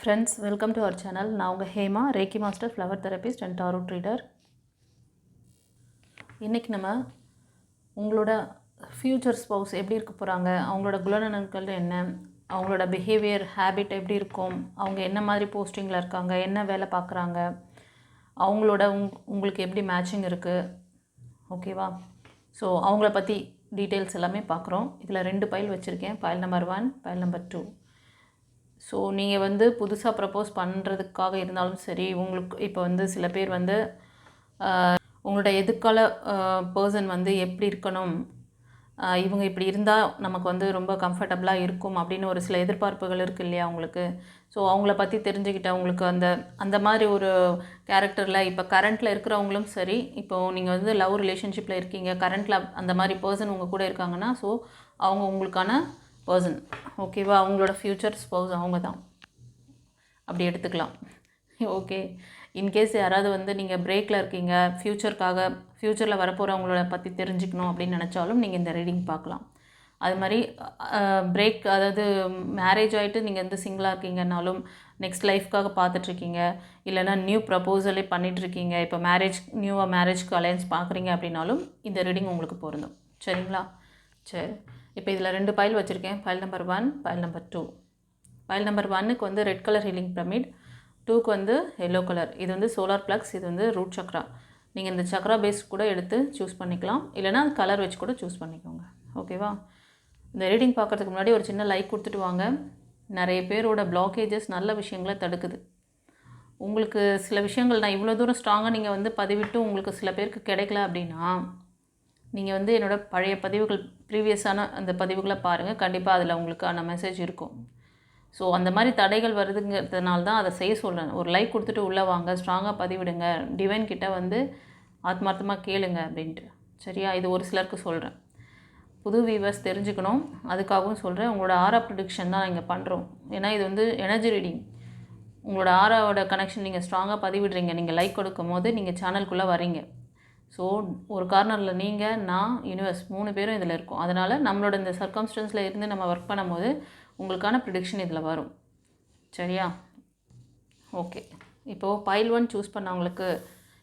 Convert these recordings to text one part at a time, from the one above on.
Friends, welcome to our channel. நான் உங்கள் Hema, ரேக்கி master, flower therapist and tarot ட்ரீடர். இன்றைக்கி நம்ம உங்களோட ஃப்யூச்சர் ஸ்பௌஸ் எப்படி இருக்க போகிறாங்க, அவங்களோட குணநலன்கள் என்ன, அவங்களோட பிஹேவியர் ஹேபிட் எப்படி இருக்கும், அவங்க என்ன மாதிரி போஸ்டிங்கில் இருக்காங்க, என்ன வேலை பார்க்குறாங்க, அவங்களோட உங்களுக்கு எப்படி மேட்சிங் இருக்குது, ஓகேவா? ஸோ அவங்கள பற்றி டீட்டெயில்ஸ் எல்லாமே பார்க்குறோம். இதில் 2 பைல் வச்சுருக்கேன். File number 1, file number 2. So நீங்கள் வந்து புதுசாக ப்ரப்போஸ் பண்ணுறதுக்காக இருந்தாலும் சரி, உங்களுக்கு இப்போ வந்து சில பேர் வந்து உங்களோட எதிர்கால பர்சன் வந்து எப்படி இருக்கணும், இவங்க இப்படி இருந்தால் நமக்கு வந்து ரொம்ப கம்ஃபர்டபுளாக இருக்கும் அப்படின்னு ஒரு சில எதிர்பார்ப்புகள் இருக்குது இல்லையா உங்களுக்கு. ஸோ அவங்கள பற்றி தெரிஞ்சுக்கிட்ட உங்களுக்கு அந்த மாதிரி ஒரு கேரக்டரில் இப்போ கரண்ட்டில் இருக்கிறவங்களும் சரி, இப்போது நீங்கள் வந்து லவ் ரிலேஷன்ஷிப்பில் இருக்கீங்க, கரண்ட்டில் அந்த மாதிரி பர்சன் உங்கள் கூட இருக்காங்கன்னா, ஸோ அவங்க உங்களுக்கான பர்சன், ஓகேவா? அவங்களோட ஃப்யூச்சர் ஸ்பௌஸ் அவங்க தான், அப்படி எடுத்துக்கலாம். ஓகே, இன்கேஸ் யாராவது வந்து நீங்கள் பிரேக்கில் இருக்கீங்க, ஃப்யூச்சரில் வரப்போகிறவங்களோட பற்றி தெரிஞ்சுக்கணும் அப்படின்னு நினச்சாலும் நீங்கள் இந்த ரீடிங் பார்க்கலாம். அது மாதிரி பிரேக், அதாவது மேரேஜ் ஆகிட்டு நீங்கள் வந்து சிங்கிளாக இருக்கீங்கன்னாலும், நெக்ஸ்ட் லைஃப்காக பார்த்துட்ருக்கீங்க, இல்லைனா நியூ ப்ரப்போசலே பண்ணிகிட்ருக்கீங்க, இப்போ மேரேஜ்க்கு அலையன்ஸ் பார்க்குறீங்க அப்படின்னாலும் இந்த ரீடிங் உங்களுக்கு பொருந்தும். சரிங்களா? சரி, இப்போ இதில் 2 பைல் வச்சுருக்கேன். File number 1, file number 2. File number 1க்கு வந்து ரெட் கலர் ஹீலிங் பிரமிட், 2க்கு வந்து எல்லோ கலர். இது வந்து சோலார் ப்ளக்ஸ், இது வந்து ரூட் சக்ரா. நீங்கள் இந்த சக்ரா பேஸ் கூட எடுத்து சூஸ் பண்ணிக்கலாம், இல்லைனா கலர் வச்சு கூட சூஸ் பண்ணிக்கோங்க, ஓகேவா? இந்த ரீடிங் பார்க்குறதுக்கு முன்னாடி ஒரு சின்ன லைக் கொடுத்துட்டு வாங்க. நிறைய பேரோட பிளாக்கேஜஸ் நல்ல விஷயங்களை தடுக்குது. உங்களுக்கு சில விஷயங்கள் நான் இவ்வளோ தூரம் ஸ்ட்ராங்காக நீங்கள் வந்து பதிவிட்டு உங்களுக்கு சில பேருக்கு கிடைக்கல அப்படின்னா, நீங்கள் வந்து என்னோடய பழைய பதிவுகள், ப்ரீவியஸான அந்த பதிவுகளை பாருங்கள். கண்டிப்பாக அதில் உங்களுக்கான மெசேஜ் இருக்கும். ஸோ அந்த மாதிரி தடைகள் வருதுங்கிறதுனால தான் அதை செய்ய சொல்கிறேன். ஒரு லைக் கொடுத்துட்டு உள்ளே வாங்க, ஸ்ட்ராங்காக பதிவிடுங்க, டிவைன் கிட்ட வந்து ஆத்மார்த்தமாக கேளுங்க அப்படின்ட்டு. சரியா? இது ஒரு சிலருக்கு சொல்கிறேன், புது வியூவர்ஸ் தெரிஞ்சுக்கணும், அதுக்காகவும் சொல்கிறேன். உங்களோட ஆரா ப்ரிடிக்ஷன் தான் இங்கே பண்ணுறோம். ஏன்னா இது வந்து எனர்ஜி ரீடிங். உங்களோட ஆராவோட கனெக்ஷன் நீங்கள் ஸ்ட்ராங்காக பதிவிடுறீங்க, நீங்கள் லைக் கொடுக்கும் போது நீங்கள் சேனலுக்குள்ளே வரீங்க. ஸோ ஒரு கார்னரில் நீங்கள், நான், யூனிவர்ஸ் 3 பேரும் இதில் இருக்கும். அதனால் நம்மளோட இந்த சர்க்கம்ஸ்டன்ஸில் இருந்து நம்ம ஒர்க் பண்ணும்போது உங்களுக்கான ப்ரிடிக்ஷன் இதில் வரும். சரியா? ஓகே, இப்போது பைல் 1 சூஸ் பண்ணவங்களுக்கு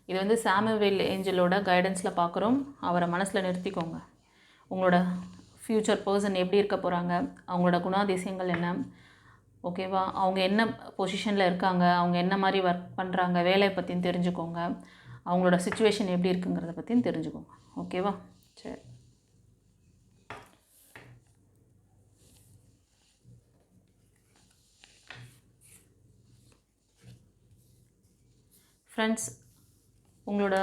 இது வந்து சாமுவேல் ஏஞ்சலோட கைடன்ஸில் பார்க்குறோம். அவரை மனசில் நிறுத்திக்கோங்க. உங்களோட ஃப்யூச்சர் பர்சன் எப்படி இருக்க போகிறாங்க, அவங்களோட குணாதிசயங்கள் என்ன, ஓகேவா? அவங்க என்ன பொசிஷனில் இருக்காங்க, அவங்க என்ன மாதிரி ஒர்க் பண்ணுறாங்க, வேலையை பற்றியும் தெரிஞ்சுக்கோங்க, அவங்களோட சிச்சுவேஷன் எப்படி இருக்குங்கிறத பற்றியும் தெரிஞ்சுக்கோங்க, ஓகேவா? சரி, ஃப்ரெண்ட்ஸ், உங்களோட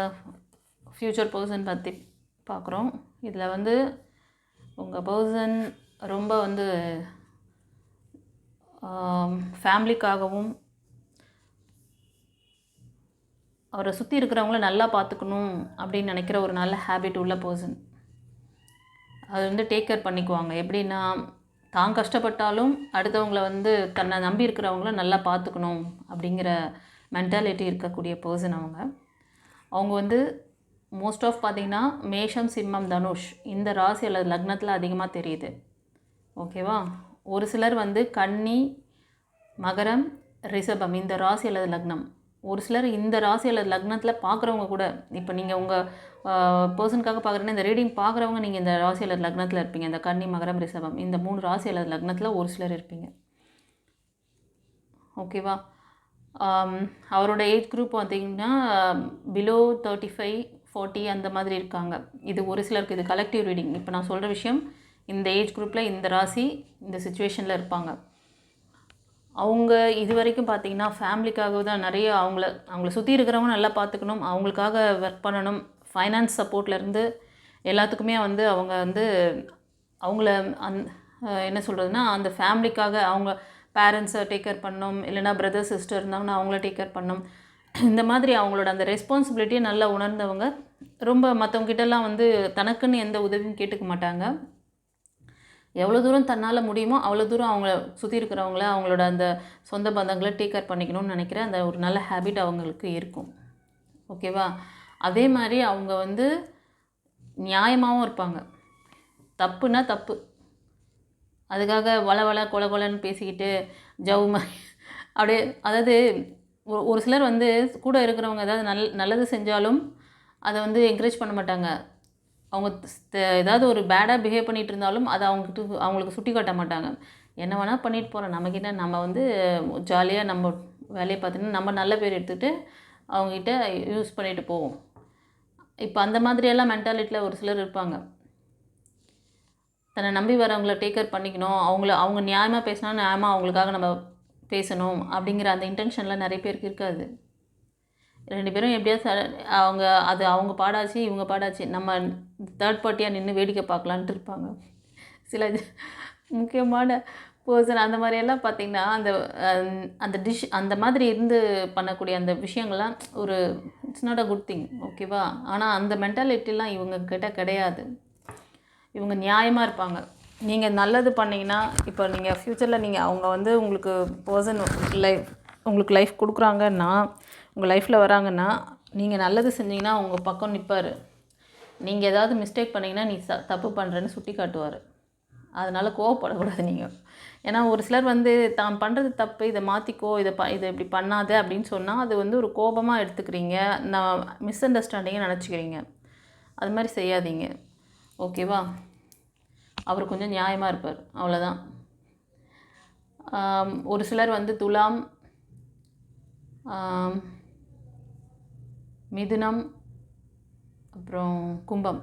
ஃப்யூச்சர் பர்சன் பற்றி பார்க்குறோம். இதில் வந்து உங்கள் பர்சன் ரொம்ப வந்து ஃபேமிலிக்காகவும் அவரை சுற்றி இருக்கிறவங்கள நல்லா பார்த்துக்கணும் அப்படின்னு நினைக்கிற ஒரு நல்ல ஹேபிட் உள்ள பர்சன். அது வந்து டேக் கேர் பண்ணிக்குவாங்க. எப்படின்னா, தான் கஷ்டப்பட்டாலும் அடுத்தவங்கள வந்து தன்னை நம்பி இருக்கிறவங்கள நல்லா பார்த்துக்கணும் அப்படிங்கிற மென்டாலிட்டி இருக்கக்கூடிய பர்சன் அவங்க வந்து மோஸ்ட் ஆஃப் பார்த்திங்கன்னா மேஷம், சிம்மம், தனுஷ் இந்த ராசி அல்லது லக்னத்தில் அதிகமாக தெரியுது, ஓகேவா? ஒரு சிலர் வந்து கன்னி, மகரம், ரிஷபம் இந்த ராசி அல்லது லக்னம். ஒரு சிலர் இந்த ராசி அல்லது லக்னத்தில் பார்க்குறவங்க கூட, இப்போ நீங்கள் உங்கள் பர்சனுக்காக பார்க்குறேன்னா இந்த ரீடிங் பார்க்குறவங்க நீங்கள் இந்த ராசி அல்லது லக்னத்தில் இருப்பீங்க. இந்த கன்னி, மகரம், ரிஷபம் இந்த 3 ராசி அல்லது லக்னத்தில் ஒரு சிலர் இருப்பீங்க, ஓகேவா? அவரோட ஏஜ் குரூப் பார்த்திங்கன்னா பிலோ 35, 40 அந்த மாதிரி இருக்காங்க. இது ஒரு சிலருக்கு, இது கலெக்டிவ் ரீடிங். இப்போ நான் சொல்கிற விஷயம் இந்த ஏஜ் குரூப்பில் இந்த ராசி இந்த சிச்சுவேஷனில் இருப்பாங்க. அவங்க இது வரைக்கும் பார்த்திங்கன்னா ஃபேமிலிக்காக தான் நிறைய அவங்கள சுற்றி இருக்கிறவங்க நல்லா பார்த்துக்கணும், அவங்களுக்காக ஒர்க் பண்ணணும், ஃபைனான்ஸ் சப்போர்ட்லேருந்து எல்லாத்துக்குமே வந்து அவங்க வந்து அவங்கள என்ன சொல்கிறதுனா, அந்த ஃபேமிலிக்காக அவங்க பேரண்ட்ஸை டேக் கேர் பண்ணணும், இல்லைனா பிரதர் சிஸ்டர் இருந்தாங்கன்னா அவங்கள டேக் கேர் பண்ணணும். இந்த மாதிரி அவங்களோட அந்த ரெஸ்பான்சிபிலிட்டியை நல்லா உணர்ந்தவங்க. ரொம்ப மற்றவங்ககிட்டலாம் வந்து தனக்குன்னு எந்த உதவியும் கேட்டுக்க மாட்டாங்க. எவ்வளோ தூரம் தன்னால் முடியுமோ அவ்வளோ தூரம் அவங்கள சுற்றி இருக்கிறவங்கள, அவங்களோட அந்த சொந்த பந்தங்களை டேக் கேர் பண்ணிக்கணும்னு நினைக்கிற அந்த ஒரு நல்ல ஹேபிட் அவங்களுக்கு இருக்கும், ஓகேவா? அதே மாதிரி அவங்க வந்து நியாயமாகவும் இருப்பாங்க. தப்புனா தப்பு, அதுக்காக வள வள கொல கொலன்னு பேசிக்கிட்டு ஜவ்வு மாதிரி அப்படியே, அதாவது ஒரு சிலர் வந்து கூட இருக்கிறவங்க ஏதாவது நல்லது செஞ்சாலும் அதை வந்து என்கரேஜ் பண்ண மாட்டாங்க. அவங்க ஏதாவது ஒரு பேடாக பிஹேவ் பண்ணிகிட்டு இருந்தாலும் அதை அவங்களுக்கு சுட்டி காட்ட மாட்டாங்க. என்ன வேணால் பண்ணிட்டு போகிறோம், நமக்கிட்ட நம்ம வந்து ஜாலியாக நம்ம வேலையை பார்த்துட்டு நம்ம நல்ல பேர் எடுத்துகிட்டு அவங்ககிட்ட யூஸ் பண்ணிட்டு போவோம். இப்போ அந்த மாதிரியெல்லாம் மென்டாலிட்டியில் ஒரு சிலர் இருப்பாங்க. தன்னை நம்பி வரவங்கள டேக் கேர் பண்ணிக்கணும், அவங்க நியாயமாக பேசினா நியாயமாக அவங்களுக்காக நம்ம பேசணும் அப்படிங்கிற அந்த இன்டென்ஷனில் நிறைய பேருக்கு இருக்காது. 2 பேரும் எப்படியாவது அவங்க பாடாச்சு, இவங்க பாடாச்சு, நம்ம தேர்ட் பார்ட்டியாக நின்று வேடிக்கை பார்க்கலான்ட்டு இருப்பாங்க. சில முக்கியமான பர்சன் அந்த மாதிரியெல்லாம் பார்த்திங்கன்னா அந்த அந்த மாதிரி இருந்து பண்ணக்கூடிய அந்த விஷயங்கள்லாம் ஒரு it's not a good thing, ஓகேவா? ஆனால் அந்த மென்டாலிட்டிலாம் இவங்க கிட்ட கிடையாது. இவங்க நியாயமாக இருப்பாங்க. நீங்கள் நல்லது பண்ணிங்கன்னா, இப்போ நீங்கள் ஃப்யூச்சரில் அவங்க வந்து உங்களுக்கு பர்சன் உங்களுக்கு லைஃப் கொடுக்குறாங்கன்னா, உங்கள் லைஃப்பில் வராங்கன்னா, நீங்கள் நல்லது செஞ்சீங்கன்னா உங்கள் பக்கம் நிற்பார். நீங்கள் ஏதாவது மிஸ்டேக் பண்ணிங்கன்னா நீ தப்பு பண்ணுறேன்னு சுட்டி காட்டுவார். அதனால் கோவப்படக்கூடாது நீங்கள். ஏன்னா ஒரு சிலர் வந்து தான் பண்ணுறது தப்பு, இதை மாற்றிக்கோ, இதை இப்படி பண்ணாத அப்படின்னு சொன்னால் அது வந்து ஒரு கோபமாக எடுத்துக்கிறீங்க, நான் மிஸ் அண்டர்ஸ்டாண்டிங்கை நினச்சிக்கிறீங்க. அது மாதிரி செய்யாதீங்க, ஓகேவா? அவர் கொஞ்சம் நியாயமாக இருப்பார், அவ்வளோதான். ஒரு சிலர் வந்து துலாம், மிதுனம், அப்புறம் கும்பம்,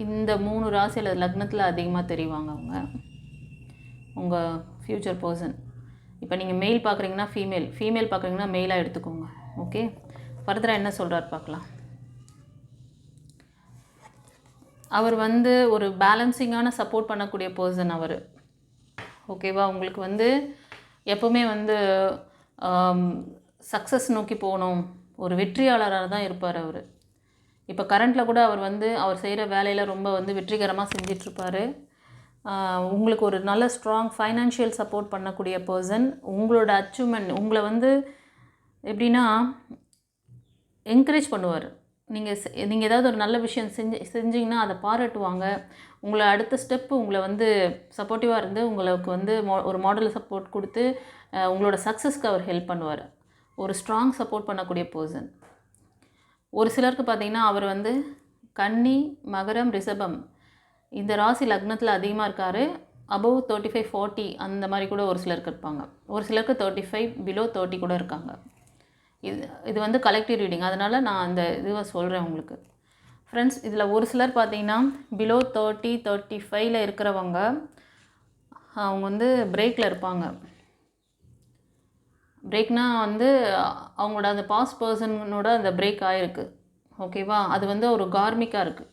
இந்த 3 ராசியில் லக்னத்தில் அதிகமாக தெரிவாங்க அவங்க, உங்கள் ஃப்யூச்சர் பர்சன். இப்போ நீங்கள் மெயில் பார்க்குறீங்கன்னா ஃபீமேல் பார்க்குறீங்கன்னா மெயிலாக எடுத்துக்கோங்க, ஓகே? ஃபர்தராக என்ன சொல்கிறார் பார்க்கலாம். அவர் வந்து ஒரு பேலன்சிங்கான சப்போர்ட் பண்ணக்கூடிய பர்சன் அவர், ஓகேவா? உங்களுக்கு வந்து எப்போவுமே வந்து சக்ஸஸ் நோக்கி போகணும், ஒரு வெற்றியாளராக தான் இருப்பார் அவர். இப்போ கரண்ட்டில் கூட அவர் செய்கிற வேலையில் ரொம்ப வந்து வெற்றிகரமாக செஞ்சிட்ருப்பார். உங்களுக்கு ஒரு நல்ல ஸ்ட்ராங் ஃபைனான்ஷியல் சப்போர்ட் பண்ணக்கூடிய பர்சன். உங்களோட அச்சீவ்மெண்ட் உங்களை வந்து எப்படின்னா என்கரேஜ் பண்ணுவார். நீங்கள் ஏதாவது ஒரு நல்ல விஷயம் செஞ்சிங்கன்னா அதை பாராட்டுவாங்க. உங்களை அடுத்த ஸ்டெப்பு உங்களை வந்து சப்போர்ட்டிவாக இருந்து உங்களுக்கு வந்து ஒரு மாடல் சப்போர்ட் கொடுத்து உங்களோட சக்ஸஸ்க்கு அவர் ஹெல்ப் பண்ணுவார். ஒரு ஸ்ட்ராங் சப்போர்ட் பண்ணக்கூடிய பர்சன். ஒரு சிலருக்கு பார்த்திங்கன்னா அவர் வந்து கன்னி, மகரம், ரிஷபம் இந்த ராசி லக்னத்தில் அதிகமாக இருக்கார். அபவ் 35-40 அந்த மாதிரி கூட ஒரு சிலருக்கு இருப்பாங்க. ஒரு சிலருக்கு 35 பிலோ 30 கூட இருக்காங்க. இது வந்து கலெக்டிவ் ரீடிங், அதனால் நான் அந்த இதுவை சொல்கிறேன் உங்களுக்கு. ஃப்ரெண்ட்ஸ், இதில் ஒரு சிலர் பார்த்திங்கன்னா பிலோ 30-35 இருக்கிறவங்க அவங்க வந்து பிரேக்கில் இருப்பாங்க. பிரேக்னால் வந்து அவங்களோட அந்த பாஸ்ட் பர்சனோட அந்த பிரேக் ஆகிருக்கு, ஓகேவா? அது வந்து ஒரு கார்மிக்காக இருக்குது.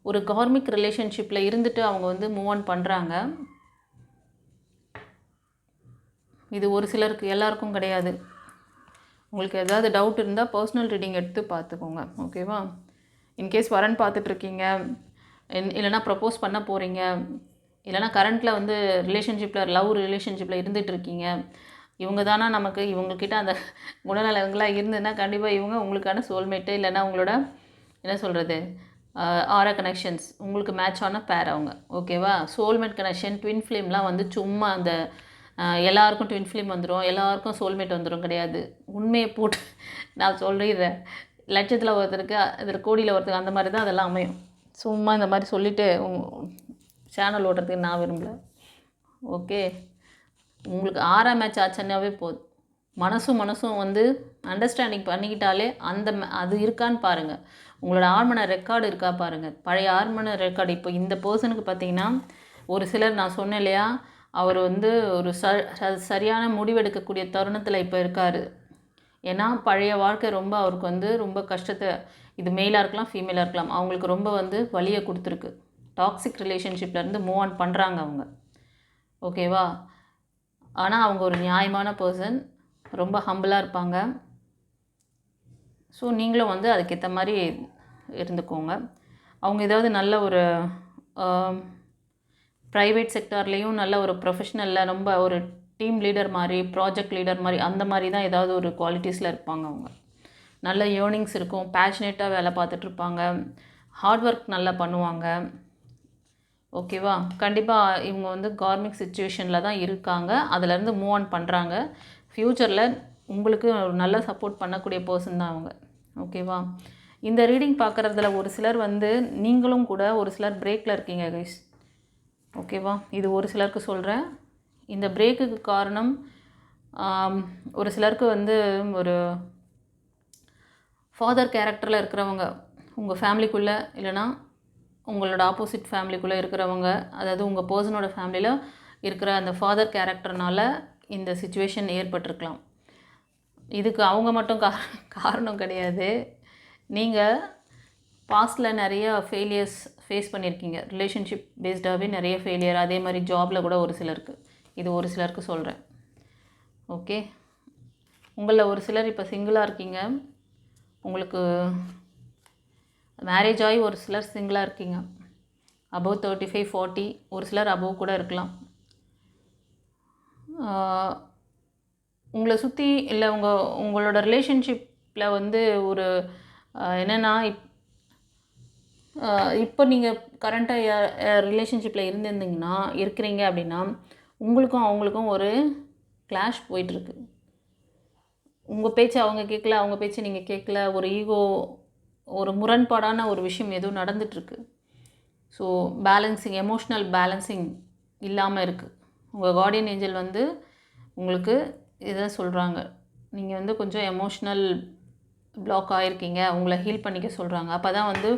ஒரு கார்மிக் ரிலேஷன்ஷிப்பில் இருந்துட்டு அவங்க வந்து மூவ் ஆன் பண்ணுறாங்க. இது ஒரு சிலருக்கு, எல்லாருக்கும் கிடையாது. உங்களுக்கு ஏதாவது டவுட் இருந்தால் பர்சனல் ரீடிங் எடுத்து பார்த்துக்கோங்க, ஓகேவா? இன்கேஸ் வரன் பார்த்துட்ருக்கீங்க, இல்லைனா ப்ரப்போஸ் பண்ண போகிறீங்க, இல்லைனா கரண்ட்டில் வந்து லவ் ரிலேஷன்ஷிப்பில் இருந்துகிட்ருக்கீங்க, இவங்க தானா நமக்கு, இவங்கக்கிட்ட அந்த குணநலங்களாக இருந்ததுன்னா கண்டிப்பாக இவங்க உங்களுக்கான சோல்மேட்டு, இல்லைனா உங்களோட என்ன சொல்கிறது ஆரா கனெக்ஷன்ஸ் உங்களுக்கு மேட்ச் ஆன பேர் அவங்க, ஓகேவா? சோல்மேட் கனெக்ஷன், ட்வின் ஃப்ளேம்லாம் வந்து சும்மா அந்த எல்லாருக்கும் ட்வின் ஃப்ளேம் வந்துடும், எல்லாருக்கும் சோல்மேட் வந்துடும் கிடையாது. உண்மையை போட்டு நான் சொல்லிடுறேன். லட்சத்தில் ஒருத்தருக்கு, அதில் கோடியில் ஒருத்தருக்கு, அந்த மாதிரி தான் அதெல்லாம் அமையும். சும்மா இந்த மாதிரி சொல்லிவிட்டு சேனல் ஓட்டுறதுக்கு நான் விரும்பலை, ஓகே? உங்களுக்கு 6ஆம் மேட்ச் ஆச்சுன்னாவே போதும். மனசும் வந்து அண்டர்ஸ்டாண்டிங் பண்ணிக்கிட்டாலே அது இருக்கான்னு பாருங்கள். உங்களோட ஆழ்மன ரெக்கார்டு இருக்கா பாருங்கள். பழைய ஆழ்மன ரெக்கார்டு இப்போ இந்த பர்சனுக்கு பார்த்தீங்கன்னா ஒரு சிலர் நான் சொன்னேன் இல்லையா, அவர் வந்து ஒரு சரியான முடிவெடுக்கக்கூடிய தருணத்தில் இப்போ இருக்கார். ஏன்னா பழைய வாழ்க்கை ரொம்ப அவருக்கு வந்து ரொம்ப கஷ்டத்தை, இது மெயிலாக இருக்கலாம் ஃபீமேலாக இருக்கலாம், அவங்களுக்கு ரொம்ப வந்து வலியை கொடுத்துருக்கு. டாக்ஸிக் ரிலேஷன்ஷிப்லேருந்து மூவ் ஆன் பண்ணுறாங்க அவங்க, ஓகேவா? ஆனால் அவங்க ஒரு நியாயமான பர்சன், ரொம்ப ஹம்பிளாக இருப்பாங்க. ஸோ நீங்களும் வந்து அதுக்கேற்ற மாதிரி இருந்துக்கோங்க. அவங்க ஏதாவது நல்ல ஒரு ப்ரைவேட் செக்டார்லேயும் நல்ல ஒரு ப்ரொஃபஷ்னலில் ரொம்ப ஒரு டீம் லீடர் மாதிரி, ப்ராஜெக்ட் லீடர் மாதிரி, அந்த மாதிரி தான் ஏதாவது ஒரு குவாலிட்டிஸில் இருப்பாங்க அவங்க. நல்ல ஏர்னிங்ஸ் இருக்கும், பேஷனேட்டாக வேலை பார்த்துட்ருப்பாங்க, ஹார்ட் ஒர்க் நல்லா பண்ணுவாங்க. ஓகேவா? கண்டிப்பாக இவங்க வந்து கார்மிக் சிச்சுவேஷனில் தான் இருக்காங்க. அதுலேருந்து மூவ் ஆன் பண்ணுறாங்க. ஃப்யூச்சரில் உங்களுக்கு ஒரு நல்ல சப்போர்ட் பண்ணக்கூடிய பர்சன் தான் அவங்க. ஓகேவா? இந்த ரீடிங் பார்க்குறதுல ஒரு சிலர் வந்து நீங்களும் கூட ஒரு சிலர் பிரேக்கில் இருக்கீங்க கைஸ். ஓகேவா? இது ஒரு சிலருக்கு சொல்கிறேன். இந்த பிரேக்குக்கு காரணம் ஒரு சிலருக்கு வந்து ஒரு ஃபாதர் கேரக்டரில் இருக்கிறவங்க உங்கள் ஃபேமிலிக்குள்ளே, இல்லைனா உங்களோட ஆப்போசிட் ஃபேமிலிக்குள்ளே இருக்கிறவங்க, அதாவது உங்கள் பர்சனோட ஃபேமிலியில் இருக்கிற அந்த ஃபாதர் கேரக்டர்னால் இந்த சிச்சுவேஷன் ஏற்பட்டிருக்கலாம். இதுக்கு அவங்க மட்டும் காரணம் கிடையாது. நீங்கள் பாஸ்டில் நிறைய ஃபெயிலியர்ஸ் ஃபேஸ் பண்ணியிருக்கீங்க. ரிலேஷன்ஷிப் பேஸ்டாகவே நிறைய ஃபெயிலியர். அதே மாதிரி ஜாபில் கூட ஒரு சிலருக்கு. இது ஒரு சிலருக்கு சொல்கிறேன். ஓகே, உங்களில் ஒரு சிலர் இப்போ சிங்கிளாக இருக்கீங்க. உங்களுக்கு மேரேஜ் ஆகி ஒரு சிலர் சிங்கிளாக இருக்கீங்க. அபவ் 35, 40, ஒரு சிலர் அபவ் கூட இருக்கலாம். உங்களை சுற்றி இல்லை உங்களோட ரிலேஷன்ஷிப்பில் வந்து ஒரு என்னென்னா இப்போ நீங்கள் கரண்ட்டாக ரிலேஷன்ஷிப்பில் இருக்கிறீங்க அப்படின்னா உங்களுக்கும் அவங்களுக்கும் ஒரு கிளாஷ் போயிட்டுருக்கு. உங்கள் பேச்சு அவங்க கேட்கல, அவங்க பேச்சு நீங்கள் கேட்கல. ஒரு ஈகோ, ஒரு முரண்பாடான ஒரு விஷயம் எதுவும் நடந்துகிட்ருக்கு. ஸோ பேலன்சிங், எமோஷ்னல் பேலன்சிங் இல்லாமல் இருக்குது. உங்கள் கார்டியன் ஏஞ்சல் வந்து உங்களுக்கு இதை சொல்கிறாங்க. நீங்கள் வந்து கொஞ்சம் எமோஷ்னல் பிளாக் ஆகிருக்கீங்க, உங்களை ஹீல் பண்ணிக்க சொல்கிறாங்க. அப்போ தான் வந்து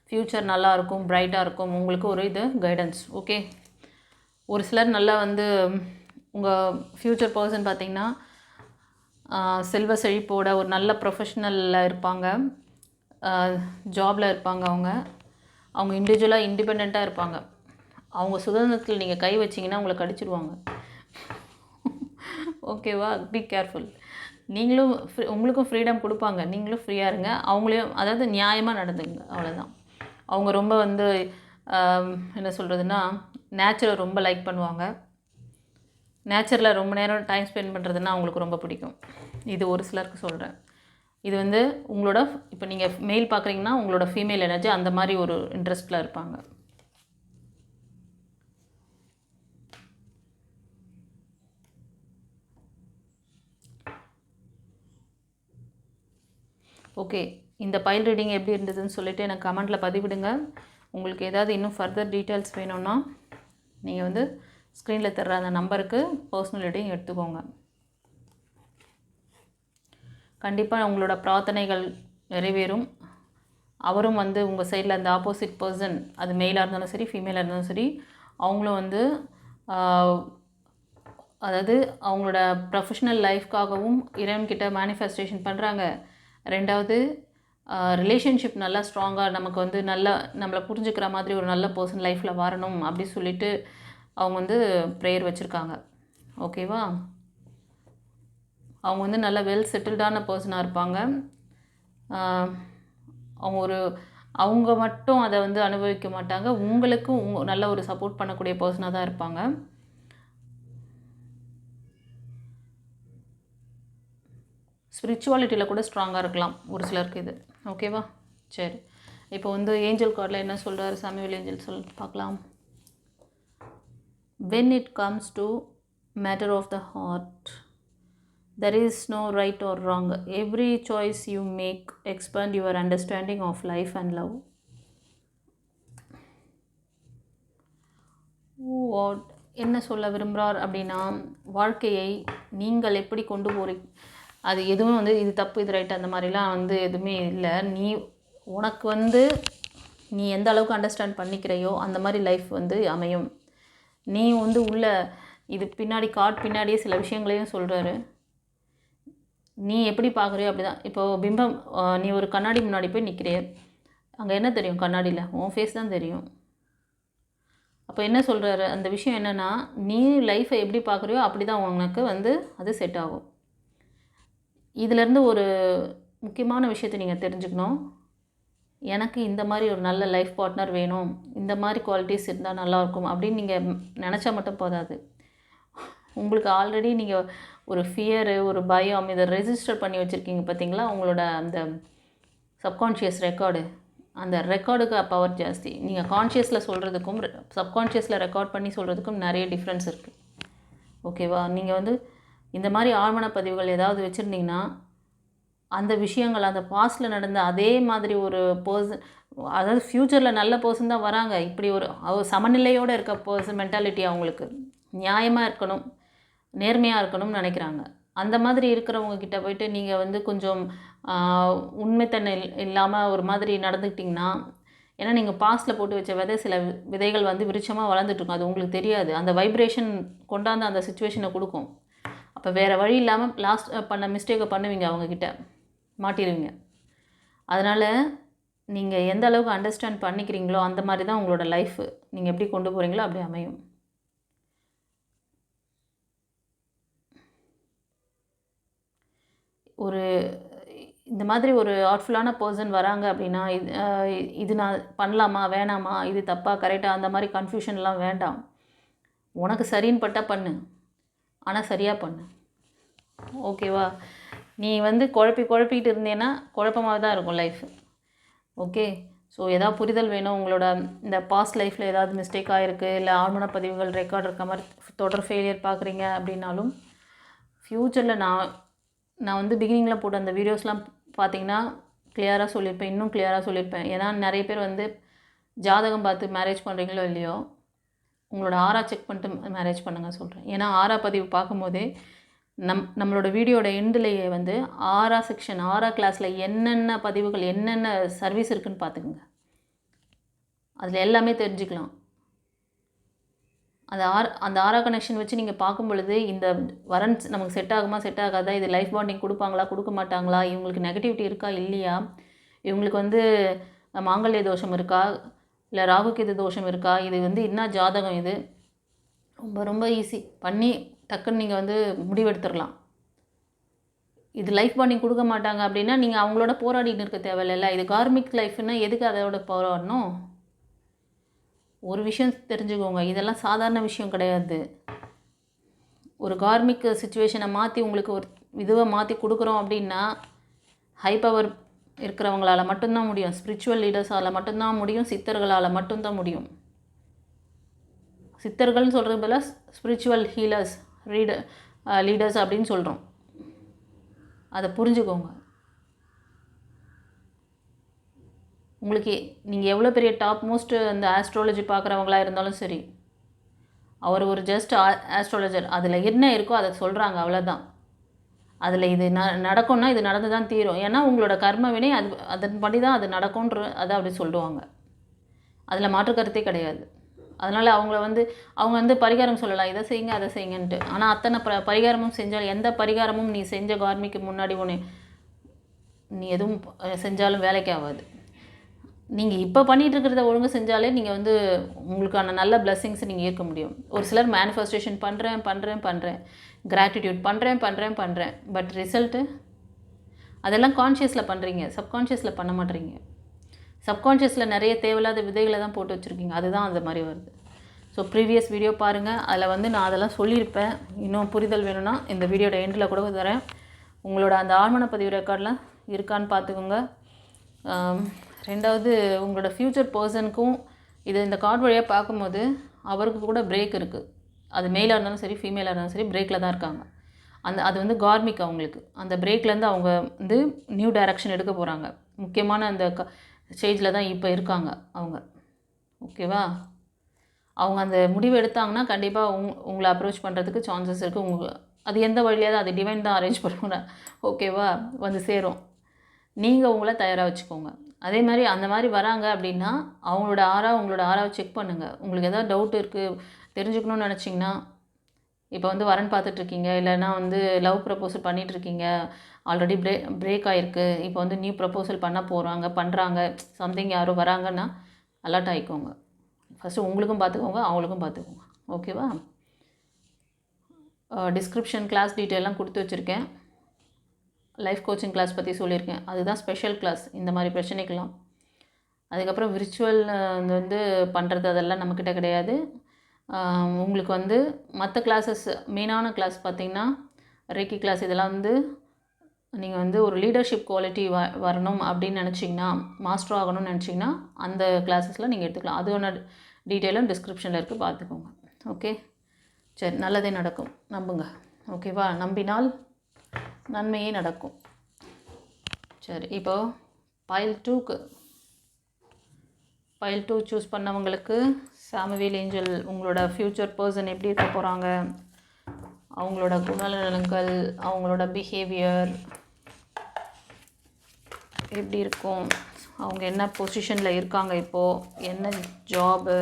ஃப்யூச்சர் நல்லாயிருக்கும், ப்ரைட்டாக இருக்கும். உங்களுக்கு ஒரு இது கைடன்ஸ். ஓகே, ஒரு சிலர் நல்லா வந்து உங்கள் ஃப்யூச்சர் பர்சன் பார்த்திங்கன்னா செல்வ செழிப்போட ஒரு நல்ல ப்ரொஃபஷ்னலில் இருப்பாங்க, ஜாபில் இருப்பாங்க. அவங்க இண்டிவிஜுவலாக இண்டிபெண்ட்டாக இருப்பாங்க. அவங்க சுதந்திரத்தில் நீங்கள் கை வச்சிங்கன்னா உங்களை கடிச்சிடுவாங்க. ஓகேவா? Be careful. நீங்களும் உங்களுக்கும் ஃப்ரீடம் கொடுப்பாங்க, நீங்களும் ஃப்ரீயாக இருங்க. அவங்களையும் அதாவது நியாயமாக நடந்துங்க, அவ்வளோதான். அவங்க ரொம்ப வந்து என்ன சொல்கிறதுனா நேச்சரை ரொம்ப லைக் பண்ணுவாங்க. நேச்சரில் ரொம்ப நேரம் டைம் ஸ்பெண்ட் பண்ணுறதுன்னா அவங்களுக்கு ரொம்ப பிடிக்கும். இது ஒரு சிலருக்கு சொல்கிறேன். இது வந்து உங்களோட இப்போ நீங்கள் மெயில் பார்க்குறீங்கன்னா உங்களோட ஃபீமேல் எனர்ஜி அந்த மாதிரி ஒரு இன்ட்ரெஸ்ட்டில் இருப்பாங்க. ஓகே, இந்த பைல் ரீடிங் எப்படி இருந்ததுன்னு சொல்லிவிட்டு எனக்கு கமெண்ட்டில் பதிவிடுங்க. உங்களுக்கு ஏதாவது இன்னும் ஃபர்தர் டீட்டெயில்ஸ் வேணும்னா நீங்கள் வந்து ஸ்க்ரீனில் தர்ற அந்த நம்பருக்கு பர்சனல் ரீடிங் எடுத்துக்கோங்க. கண்டிப்பாக உங்களோட பிரார்த்தனைகள் நிறைவேறும். அவரும் வந்து உங்கள் சைடில் அந்த ஆப்போசிட் பர்சன், அது மெயிலாக இருந்தாலும் சரி ஃபீமேலாக இருந்தாலும் சரி, அவங்களும் வந்து அதாவது அவங்களோட ப்ரொஃபஷ்னல் லைஃப்காகவும் இறைவன்கிட்ட மேனிஃபெஸ்டேஷன் பண்ணுறாங்க. ரெண்டாவது ரிலேஷன்ஷிப் நல்லா ஸ்ட்ராங்காக நமக்கு வந்து நல்லா நம்மளை புரிஞ்சுக்கிற மாதிரி ஒரு நல்ல பர்சன் லைஃப்பில் வரணும் அப்படி சொல்லிவிட்டு அவங்க வந்து ப்ரேயர் வச்சுருக்காங்க. ஓகேவா? அவங்க வந்து நல்லா வெல் செட்டில்டான பர்சனாக இருப்பாங்க. அவங்க மட்டும் அதை வந்து அனுபவிக்க மாட்டாங்க, உங்களுக்கும் நல்ல ஒரு சப்போர்ட் பண்ணக்கூடிய பர்சனாக தான் இருப்பாங்க. ஸ்பிரிச்சுவாலிட்டியில் கூட ஸ்ட்ராங்காக இருக்கலாம் ஒரு சிலருக்கு இது. ஓகேவா? சரி, இப்போ வந்து ஏஞ்சல் கார்டில் என்ன சொல்கிறார் சாமுவேல் ஏஞ்சல் பார்க்கலாம். When it comes to matter of the heart, there is no right or wrong. Every choice you make expand your understanding of life and love. என்ன சொல்ல விரும்புகிறார் அப்படின்னா, வாழ்க்கையை நீங்கள் எப்படி கொண்டு போகிறீங்க, அது எதுவும் வந்து இது தப்பு இது ரைட்டு அந்த மாதிரிலாம் வந்து எதுவுமே இல்லை. உனக்கு வந்து நீ எந்த அளவுக்கு அண்டர்ஸ்டாண்ட் பண்ணிக்கிறையோ அந்த மாதிரி லைஃப் வந்து அமையும். நீ வந்து இது பின்னாடி பின்னாடியே சில விஷயங்களையும் சொல்கிறாரு. நீ எப்படி பார்க்குறியோ அப்படி தான். இப்போது பிம்பம், நீ ஒரு கண்ணாடி முன்னாடி போய் நிற்கிறிய, அங்கே என்ன தெரியும்? கண்ணாடியில் உன் ஃபேஸ் தான் தெரியும். அப்போ என்ன சொல்கிறாரு அந்த விஷயம் என்னென்னா, நீ லைஃப்பை எப்படி பார்க்குறியோ அப்படி தான் உனக்கு வந்து அது செட் ஆகும். இதிலேருந்து ஒரு முக்கியமான விஷயத்தை நீங்கள் தெரிஞ்சுக்கணும். எனக்கு இந்த மாதிரி ஒரு நல்ல லைஃப் பார்ட்னர் வேணும், இந்த மாதிரி குவாலிட்டிஸ் இருந்தால் நல்லாயிருக்கும் அப்படின்னு நீங்கள் நினச்சா மட்டும் போதாது. உங்களுக்கு ஆல்ரெடி நீங்கள் ஒரு ஃபியரு, ஒரு பயம் இதை ரெஜிஸ்டர் பண்ணி வச்சுருக்கீங்க பார்த்தீங்களா, உங்களோட அந்த சப்கான்ஷியஸ் ரெக்கார்டு. அந்த ரெக்கார்டுக்கு பவர் ஜாஸ்தி. நீங்கள் கான்ஷியஸில் சொல்கிறதுக்கும் சப்கான்ஷியஸில் ரெக்கார்ட் பண்ணி சொல்கிறதுக்கும் நிறைய டிஃப்ரென்ஸ் இருக்குது. ஓகேவா? நீங்கள் வந்து இந்த மாதிரி ஆழ்மன பதிவுகள் ஏதாவது வச்சுருந்தீங்கன்னா அந்த விஷயங்கள் அந்த பாஸ்ட்டில் நடந்த அதே மாதிரி ஒரு பர்சன், அதாவது ஃப்யூச்சரில் நல்ல பர்சன் தான் வராங்க. இப்படி ஒரு சமநிலையோடு இருக்க பர்சன் மென்டாலிட்டி அவங்களுக்கு நியாயமாக இருக்கணும், நேர்மையாக இருக்கணும்னு நினைக்கிறாங்க. அந்த மாதிரி இருக்கிறவங்க கிட்ட போய்ட்டு நீங்கள் வந்து கொஞ்சம் உண்மைத்தன்மை இல்லாமல் ஒரு மாதிரி நடந்துக்கிட்டிங்கன்னா, ஏன்னா நீங்கள் பாஸ்ட்டில் போட்டு வச்ச சில விதைகள் வந்து விருட்சமாக வளர்ந்துட்டுருக்கும். அது உங்களுக்கு தெரியாது. அந்த வைப்ரேஷன் கொண்டாந்து அந்த சுச்சுவேஷனை கொடுக்கும். அப்போ வேறு வழி இல்லாமல் லாஸ்ட் பண்ண மிஸ்டேக்கை பண்ணுவீங்க, அவங்கக்கிட்ட மாட்டிடுவீங்க. அதனால் நீங்கள் எந்த அளவுக்கு அண்டர்ஸ்டாண்ட் பண்ணிக்கிறீங்களோ அந்த மாதிரி தான் உங்களோட லைஃப் நீங்கள் எப்படி கொண்டு போகிறீங்களோ அப்படி அமையும். ஒரு இந்த மாதிரி ஒரு ஆர்ட்ஃபுல்லான பர்சன் வராங்க அப்படின்னா இது நான் பண்ணலாமா வேணாமா, இது தப்பாக கரெக்டாக, அந்த மாதிரி கன்ஃபியூஷன்லாம் வேண்டாம். உனக்கு சரின்னு பட்டால் பண்ணு, ஆனால் சரியாக பண்ணு. ஓகேவா? நீ வந்து குழப்பிக்கிட்டு இருந்தேன்னா குழப்பமாக தான் இருக்கும் லைஃப். ஓகே. ஸோ ஏதாவது புரிதல் வேணும், உங்களோட இந்த பாஸ்ட் லைஃப்பில் ஏதாவது மிஸ்டேக் ஆகிருக்கு, இல்லை ஆழ்மன பதிவுகள் ரெக்கார்ட் இருக்க மாதிரி தொடர் ஃபெயிலியர் பார்க்குறீங்க அப்படின்னாலும், ஃப்யூச்சரில் நான் வந்து பிகினிங்கில் போட்ட அந்த வீடியோஸ்லாம் பார்த்தீங்கன்னா கிளியராக சொல்லியிருப்பேன், இன்னும் கிளியராக சொல்லியிருப்பேன். ஏன்னா நிறைய பேர் வந்து ஜாதகம் பார்த்து மேரேஜ் பண்ணுறீங்களோ இல்லையோ, உங்களோட ஆரா செக் பண்ணிட்டு மேரேஜ் பண்ணுங்கள் சொல்கிறேன். ஏன்னா ஆரா பதிவு பார்க்கும்போதே நம்மளோட வீடியோட எண்டுலேயே வந்து ஆரா செக்ஷன், ஆரா கிளாஸில் என்னென்ன பதிவுகள், என்னென்ன சர்வீஸ் இருக்குதுன்னு பார்த்துக்குங்க. அதில் எல்லாமே தெரிஞ்சுக்கலாம். அந்த ஆரா கனெக்ஷன் வச்சு நீங்கள் பார்க்கும் பொழுது இந்த வரன் நமக்கு செட் ஆகுமா செட் ஆகாதா, இது லைஃப் பாண்டிங் கொடுப்பாங்களா கொடுக்க மாட்டாங்களா, இவங்களுக்கு நெகட்டிவிட்டி இருக்கா இல்லையா, இவங்களுக்கு வந்து மாங்கல்ய தோஷம் இருக்கா, இல்லை ராகுகேது தோஷம் இருக்கா, இது வந்து என்ன ஜாதகம், இது ரொம்ப ரொம்ப ஈஸி பண்ணி டக்குன்னு நீங்கள் வந்து முடிவெடுத்துடலாம். இது லைஃப் பாண்டிங் கொடுக்க மாட்டாங்க அப்படின்னா நீங்கள் அவங்களோட போராடிட்டு இருக்க தேவையில்லை. இது கார்மிக் லைஃப்னா எதுக்கு அதோட போராடணும்? ஒரு விஷயம் தெரிஞ்சுக்கோங்க, இதெல்லாம் சாதாரண விஷயம் கிடையாது. ஒரு கார்மிக் சுச்சுவேஷனை மாற்றி உங்களுக்கு ஒரு இதுவை மாற்றி கொடுக்குறோம் அப்படின்னா ஹை பவர் இருக்கிறவங்களால மட்டும்தான் முடியும். ஸ்பிரிச்சுவல் லீடர்ஸால் மட்டும்தான் முடியும். சித்தர்களால் மட்டும்தான் முடியும். சித்தர்கள்னு சொல்கிறது போல ஸ்பிரிச்சுவல் ஹீலர்ஸ், லீடர்ஸ் அப்படின்னு சொல்கிறோம். அதை புரிஞ்சுக்கோங்க. உங்களுக்கு நீங்கள் எவ்வளோ பெரிய டாப் மோஸ்ட் அந்த ஆஸ்ட்ராலஜி பார்க்குறவங்களா இருந்தாலும் சரி, அவர் ஒரு ஜஸ்ட் ஆஸ்ட்ராலஜர். அதில் என்ன இருக்கோ அதை சொல்கிறாங்க, அவ்வளோதான். அதில் இது நடக்கும்னா இது நடந்து தான் தீரும். ஏன்னா உங்களோட கர்ம வினை அதன்படி தான் அது நடக்கும்ன்ற அதை அப்படி சொல்லுவாங்க. அதில் மாற்று கருத்தே கிடையாது. அதனால் அவங்க வந்து பரிகாரம் சொல்லலாம், இதை செய்யுங்க அதை செய்யுங்கன்ட்டு. ஆனால் அத்தனை பரிகாரமும் செஞ்சால் எந்த பரிகாரமும் நீ செஞ்ச கார்மிக்கு முன்னாடி நீ எதுவும் செஞ்சாலும் வேலைக்கு ஆகாது. நீங்கள் இப்போ பண்ணிகிட்டு இருக்கிறத ஒழுங்கு செஞ்சாலே நீங்கள் வந்து உங்களுக்கான நல்ல பிளெஸ்ஸிங்ஸை நீங்கள் ஏற்க முடியும். ஒரு சிலர் மேனிஃபெஸ்டேஷன் பண்ணுறேன், கிராட்டிடியூட் பண்ணுறேன், பட் ரிசல்ட்டு அதெல்லாம் கான்ஷியஸில் பண்ணுறீங்க, சப்கான்ஷியஸில் பண்ண மாட்டேறீங்க. சப்கான்ஷியஸில் நிறைய தேவையில்லாத விதைகளை தான் போட்டு வச்சுருக்கீங்க, அதுதான் அந்த மாதிரி வருது. ஸோ ப்ரீவியஸ் வீடியோ பாருங்கள், அதில் வந்து நான் அதெல்லாம் சொல்லியிருப்பேன். இன்னும் புரிதல் வேணும்னா இந்த வீடியோட எண்டில் கூட தரேன். உங்களோட அந்த ஆழ்மன பதிவு ரெக்கார்டெலாம் இருக்கான்னு பார்த்துக்கோங்க. ரெண்டாவது, உங்களோட ஃப்யூச்சர் பர்சனுக்கும் இந்த கார்டு வழியாக பார்க்கும்போது அவருக்கு கூட பிரேக் இருக்குது. அது மேலாக இருந்தாலும் சரி ஃபீமேலாக இருந்தாலும் சரி பிரேக்கில் தான் இருக்காங்க. அது வந்து கார்மிக் அவங்களுக்கு. அந்த பிரேக்லேருந்து அவங்க வந்து நியூ டைரக்ஷன் எடுக்க போகிறாங்க. முக்கியமான அந்த ஸ்டேஜில் தான் இப்போ இருக்காங்க அவங்க. ஓகேவா? அவங்க அந்த முடிவு எடுத்தாங்கன்னா கண்டிப்பாக உங்களை அப்ரோச் பண்ணுறதுக்கு சான்சஸ் இருக்குது. அது எந்த வழியாக அது டிவைன் தான் அரேஞ்ச் பண்ணுவாங்க. ஓகேவா? வந்து சேரும். நீங்கள் உங்களை தயாராக வச்சுக்கோங்க. அதே மாதிரி அந்த மாதிரி வராங்க அப்படின்னா உங்களோட ஆராவை செக் பண்ணுங்கள். உங்களுக்கு எதாவது டவுட் இருக்குது, தெரிஞ்சுக்கணும்னு நினச்சிங்கன்னா, இப்போ வந்து வரன் பார்த்துட்ருக்கீங்க, இல்லைன்னா வந்து லவ் ப்ரப்போசல் பண்ணிகிட்ருக்கீங்க, ஆல்ரெடி பிரேக் ஆகிருக்கு, இப்போ வந்து நியூ ப்ரப்போசல் பண்ணுறாங்க, சம்திங் யாரும் வராங்கன்னா அலர்ட் ஆகிக்கோங்க. ஃபஸ்ட்டு உங்களுக்கும் பார்த்துக்கோங்க, அவங்களுக்கும் பார்த்துக்கோங்க. ஓகேவா? டிஸ்கிரிப்ஷன் கிளாஸ் டீட்டெயிலாம் கொடுத்து வச்சுருக்கேன். லைஃப் கோச்சிங் கிளாஸ் பற்றி சொல்லியிருக்கேன். அதுதான் ஸ்பெஷல் கிளாஸ் இந்த மாதிரி பிரச்சனைக்கெல்லாம். அதுக்கப்புறம் விர்ச்சுவல் வந்து பண்ணுறது அதெல்லாம் நம்மக்கிட்ட கிடையாது. உங்களுக்கு வந்து மற்ற கிளாஸஸ் மெயினான கிளாஸ் பார்த்திங்கன்னா ரேக்கி கிளாஸ், இதெல்லாம் வந்து நீங்கள் வந்து ஒரு லீடர்ஷிப் குவாலிட்டி வரணும் அப்படின்னு நினச்சிங்கன்னா, மாஸ்டர் ஆகணும்னு நினச்சிங்கன்னா அந்த கிளாஸஸில் நீங்கள் எடுத்துக்கலாம். அதோட டீட்டெயிலும் டிஸ்கிரிப்ஷனில் இருக்குது, பார்த்துக்கோங்க. ஓகே, சரி, நல்லதே நடக்கும், நம்புங்க. ஓகேவா? நம்பினால் நன்மையே நடக்கும். சரி, இப்போது பைல் 2 சூஸ் பண்ணவங்களுக்கு சாமுவேல் ஏஞ்சல் உங்களோட ஃப்யூச்சர் பர்சன் எப்படி இருக்க போகிறாங்க, அவங்களோட குணநலன்கள், அவங்களோட பிஹேவியர் எப்படி இருக்கும், அவங்க என்ன பொசிஷனில் இருக்காங்க, இப்போது என்ன ஜாபு,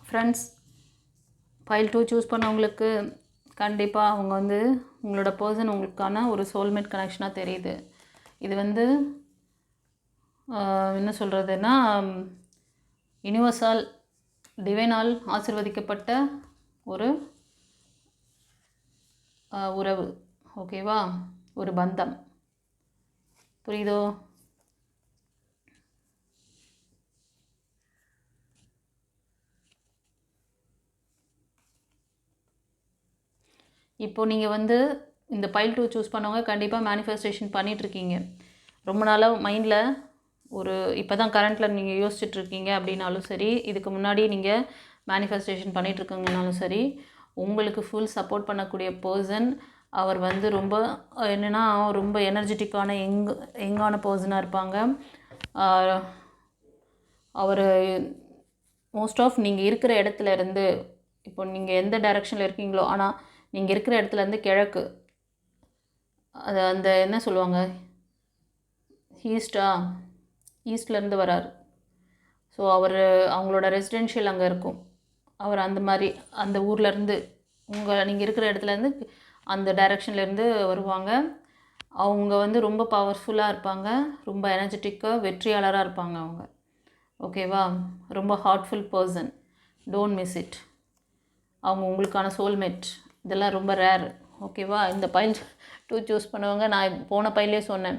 ஃப்ரெண்ட்ஸ். ஃபைல் 2 சூஸ் பண்ணவங்களுக்கு கண்டிப்பாக அவங்க வந்து உங்களோட பர்சன் உங்களுக்கான ஒரு சோல்மேட் கனெக்ஷனாக தெரியுது. இது வந்து என்ன சொல்கிறதுன்னா, யூனிவர்சால் டிவைனால் ஆசிர்வதிக்கப்பட்ட ஒரு உறவு. ஓகேவா? ஒரு பந்தம். புரியுதோ? இப்போது நீங்கள் வந்து இந்த பைல் 2 சூஸ் பண்ணவங்க கண்டிப்பாக மேனிஃபெஸ்டேஷன் பண்ணிகிட்ருக்கீங்க. ரொம்ப நாளாக மைண்டில் ஒரு இப்போ தான் கரண்ட்டில் நீங்கள் யோசிச்சுட்ருக்கீங்க அப்படின்னாலும் சரி, இதுக்கு முன்னாடி நீங்கள் மேனிஃபெஸ்டேஷன் பண்ணிகிட்ருக்கீங்கனாலும் சரி, உங்களுக்கு ஃபுல் சப்போர்ட் பண்ணக்கூடிய பர்சன் அவர் வந்து ரொம்ப என்னென்னா ரொம்ப எனர்ஜெட்டிக்கான யங்கான பர்சனாக இருப்பாங்க. அவர் மோஸ்ட் ஆஃப் நீங்கள் இருக்கிற இடத்துல இருந்து, இப்போ நீங்கள் எந்த டைரெக்ஷனில் இருக்கீங்களோ, ஆனால் நீங்கள் இருக்கிற இடத்துலேருந்து கிழக்கு, அது அந்த என்ன சொல்லுவாங்க, ஈஸ்ட்லேருந்து வரார். ஸோ அவங்களோட ரெசிடென்ஷியல் அங்கே இருக்கும். அவர் அந்த மாதிரி அந்த ஊர்லேருந்து நீங்கள் இருக்கிற இடத்துலேருந்து அந்த டைரெக்ஷன்லேருந்து வருவாங்க. அவங்க வந்து ரொம்ப பவர்ஃபுல்லாக இருப்பாங்க, ரொம்ப எனர்ஜெட்டிக்காக வெற்றியாளராக இருப்பாங்க அவங்க. ஓகேவா? ரொம்ப heartful person, don't miss it. அவங்க உங்களுக்கான சோல்மேட். இதெல்லாம் ரொம்ப ரேர். ஓகேவா? இந்த பைல் 2 சூஸ் பண்ணுவாங்க. நான் போன பைலே சொன்னேன்,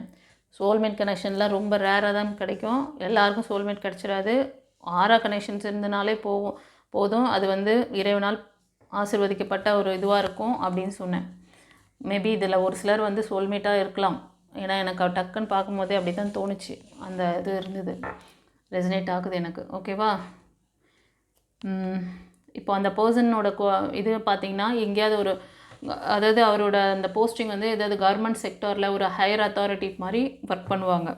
சோல்மேட் கனெக்ஷன்லாம் ரொம்ப ரேராக தான் கிடைக்கும். எல்லாருக்கும் சோல்மேட் கிடச்சிடாது. 6 கனெக்ஷன்ஸ் இருந்தனாலே போதும். அது வந்து இறைவனால் ஆசிர்வதிக்கப்பட்ட ஒரு இதுவாக இருக்கும் அப்படின்னு சொன்னேன். மேபி இதில் ஒரு சிலர் வந்து சோல்மேட்டாக இருக்கலாம். ஏன்னா எனக்கு டக்குன்னு பார்க்கும்போதே அப்படி தான் தோணுச்சு. அந்த இது இருந்தது, ரெசனேட் ஆகுது எனக்கு. ஓகேவா? இப்போ அந்த பர்சனோட இது பார்த்திங்கன்னா எங்கேயாவது அதாவது அவரோட அந்த போஸ்டிங் வந்து ஏதாவது கவர்மெண்ட் செக்டாரில் ஒரு ஹையர் அத்தாரிட்டி மாதிரி ஒர்க் பண்ணுவாங்க.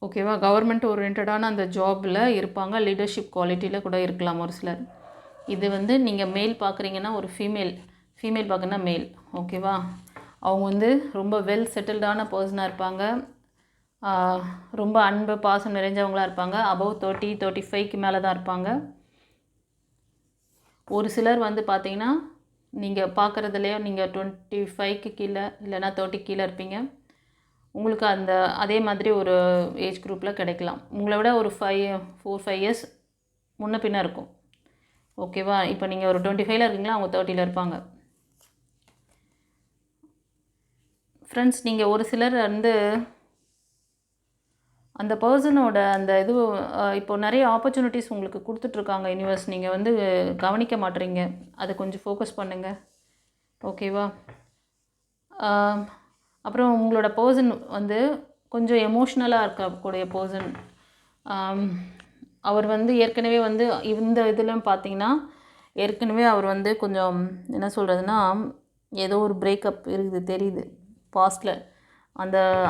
ஓகேவா? கவர்மெண்ட் ஓரியன்டான அந்த ஜாபில் இருப்பாங்க. லீடர்ஷிப் குவாலிட்டியில் கூட இருக்கலாம் ஒரு சிலர். இது வந்து நீங்கள் மேல் பார்க்குறீங்கன்னா ஒரு ஃபீமேல் பார்க்குறீங்கன்னா மேல். ஓகேவா? அவங்க வந்து ரொம்ப வெல் செட்டில்டான பர்சனாக இருப்பாங்க. ரொம்ப அன்பு பாசம் நிறைஞ்சவங்களாக இருப்பாங்க. அபவ் 35க்கு மேலே தான் இருப்பாங்க. ஒரு சிலர் வந்து பார்த்திங்கன்னா நீங்கள் பார்க்குறதுலையோ நீங்கள் 25க்கு கீழே இல்லைனா 30 கீழே இருப்பீங்க. உங்களுக்கு அதே மாதிரி ஒரு ஏஜ் குரூப்பில் கிடைக்கலாம். உங்களை விட ஒரு 4-5 இயர்ஸ் முன்ன பின்ன இருக்கும். ஓகேவா? இப்போ நீங்கள் ஒரு 25ல் இருக்கீங்களா, அவங்க 30ல் இருப்பாங்க. ஃப்ரெண்ட்ஸ், நீங்கள் ஒரு சிலர் வந்து அந்த பர்சனோட அந்த இது இப்போ நிறைய ஆப்பர்ச்சுனிட்டிஸ் உங்களுக்கு கொடுத்துட்ருக்காங்க யூனிவர்ஸ். நீங்கள் வந்து கவனிக்க மாட்டேறீங்க. அதை கொஞ்சம் ஃபோக்கஸ் பண்ணுங்கள். ஓகேவா? அப்புறம் உங்களோட பர்சன் வந்து கொஞ்சம் எமோஷ்னலாக இருக்கக்கூடிய பர்சன். அவர் வந்து ஏற்கனவே வந்து இந்த இதிலும் பார்த்தீங்கன்னா ஏற்கனவே அவர் வந்து கொஞ்சம் என்ன சொல்கிறதுனா ஏதோ ஒரு பிரேக்கப் இருக்குது தெரியுது பாஸ்டில்.